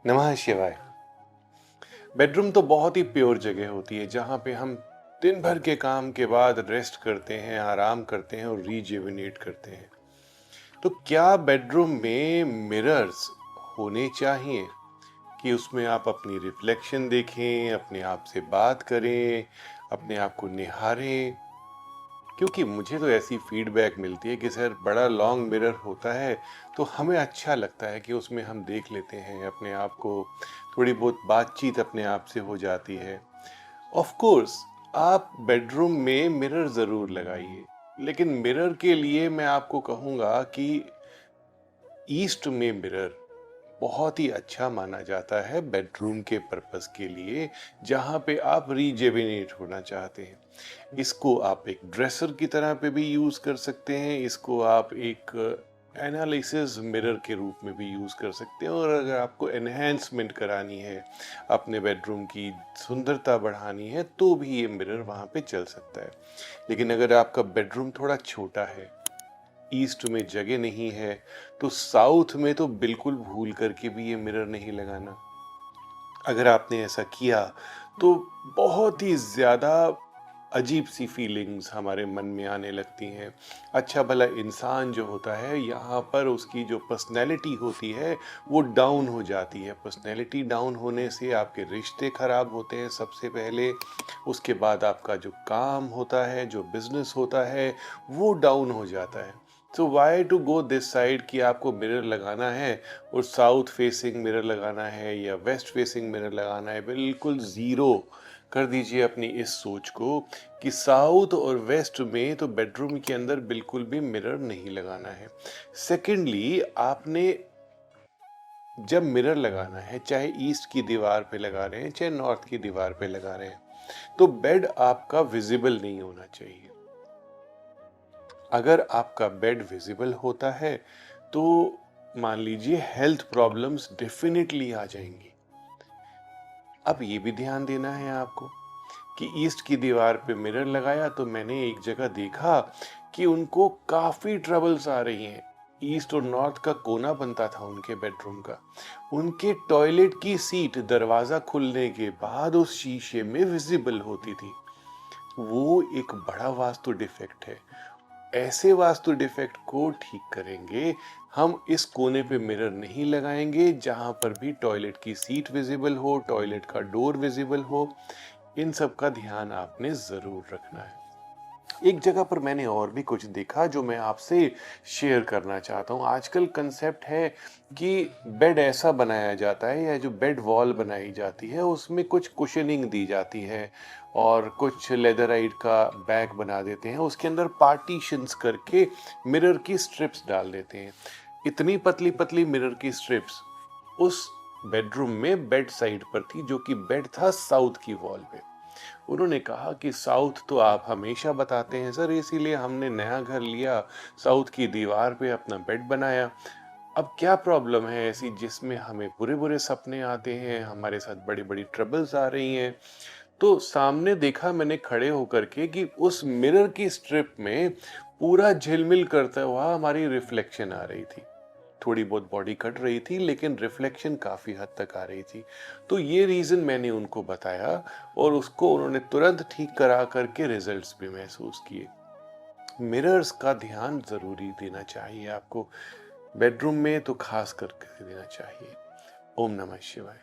नमः शिवाय। बेडरूम तो बहुत ही प्योर जगह होती है जहाँ पे हम दिन भर के काम के बाद रेस्ट करते हैं, आराम करते हैं और रीजुविनेट करते हैं। तो क्या बेडरूम में मिरर्स होने चाहिए कि उसमें आप अपनी रिफ्लेक्शन देखें, अपने आप से बात करें, अपने आप को निहारें? क्योंकि मुझे तो ऐसी फीडबैक मिलती है कि सर बड़ा लॉन्ग मिरर होता है तो हमें अच्छा लगता है कि उसमें हम देख लेते हैं अपने आप को, थोड़ी बहुत बातचीत अपने आप से हो जाती है। ऑफ कोर्स आप बेडरूम में मिरर ज़रूर लगाइए, लेकिन मिरर के लिए मैं आपको कहूँगा कि ईस्ट में मिरर बहुत ही अच्छा माना जाता है बेडरूम के पर्पस के लिए, जहाँ पे आप रीजेविनेट होना चाहते हैं। इसको आप एक ड्रेसर की तरह पे भी यूज़ कर सकते हैं, इसको आप एक एनालिसिस मिरर के रूप में भी यूज़ कर सकते हैं, और अगर आपको एनहेंसमेंट करानी है, अपने बेडरूम की सुंदरता बढ़ानी है, तो भी ये मिरर वहाँ पे चल सकता है। लेकिन अगर आपका बेडरूम थोड़ा छोटा है, ईस्ट में जगह नहीं है, तो साउथ में तो बिल्कुल भूल करके भी ये मिरर नहीं लगाना। अगर आपने ऐसा किया तो बहुत ही ज़्यादा अजीब सी फीलिंग्स हमारे मन में आने लगती हैं। अच्छा भला इंसान जो होता है, यहाँ पर उसकी जो पर्सनैलिटी होती है वो डाउन हो जाती है। पर्सनैलिटी डाउन होने से आपके रिश्ते खराब होते हैं सबसे पहले, उसके बाद आपका जो काम होता है, जो बिजनेस होता है, वो डाउन हो जाता है। तो why to go this side कि आपको मिरर लगाना है और साउथ फेसिंग मिरर लगाना है या वेस्ट फेसिंग मिरर लगाना है? बिल्कुल ज़ीरो कर दीजिए अपनी इस सोच को कि साउथ और वेस्ट में तो बेडरूम के अंदर बिल्कुल भी मिरर नहीं लगाना है। सेकेंडली, आपने जब मिरर लगाना है, चाहे ईस्ट की दीवार पे लगा रहे हैं, चाहे नॉर्थ की दीवार पे लगा रहे हैं, तो बेड आपका विजिबल नहीं होना चाहिए। अगर आपका बेड विजिबल होता है तो मान लीजिए हेल्थ प्रॉब्लम्स डेफिनेटली आ जाएंगी। अब ये भी ध्यान देना है आपको कि ईस्ट की दीवार पे मिरर लगाया तो मैंने एक जगह देखा कि उनको काफी ट्रबल्स आ रही हैं। ईस्ट और नॉर्थ का कोना बनता था उनके बेडरूम का, उनके टॉयलेट की सीट दरवाजा खुलने के बाद उस शीशे में विजिबल होती थी। वो एक बड़ा वास्तु डिफेक्ट है। ऐसे वास्तु डिफेक्ट को ठीक करेंगे, हम इस कोने पे मिरर नहीं लगाएंगे जहां पर भी टॉयलेट की सीट विजिबल हो, टॉयलेट का डोर विजिबल हो। इन सब का ध्यान आपने जरूर रखना है। एक जगह पर मैंने और भी कुछ देखा जो मैं आपसे शेयर करना चाहता हूँ। आजकल कंसेप्ट है कि बेड ऐसा बनाया जाता है, या जो बेड वॉल बनाई जाती है उसमें कुछ कुशनिंग दी जाती है और कुछ लेदराइट का बैग बना देते हैं, उसके अंदर पार्टीशंस करके मिरर की स्ट्रिप्स डाल देते हैं। इतनी पतली पतली मिरर की स्ट्रिप्स उस बेडरूम में बेड साइड पर थी, जो कि बेड था साउथ की वॉल पे। उन्होंने कहा कि साउथ तो आप हमेशा बताते हैं सर, इसीलिए हमने नया घर लिया, साउथ की दीवार पे अपना बेड बनाया। अब क्या प्रॉब्लम है ऐसी जिसमें हमें बुरे बुरे सपने आते हैं, हमारे साथ बड़ी बड़ी ट्रबल्स आ रही हैं? तो सामने देखा मैंने खड़े होकर के कि उस मिरर की स्ट्रिप में पूरा झिलमिल करता हुआ हमारी रिफ्लेक्शन आ रही थी। थोड़ी बहुत बॉडी कट रही थी, लेकिन रिफ्लेक्शन काफ़ी हद तक आ रही थी। तो ये रीज़न मैंने उनको बताया और उसको उन्होंने तुरंत ठीक करा करके रिजल्ट्स भी महसूस किए। मिरर्स का ध्यान ज़रूरी देना चाहिए आपको, बेडरूम में तो खास करके देना चाहिए। ओम नमः शिवाय।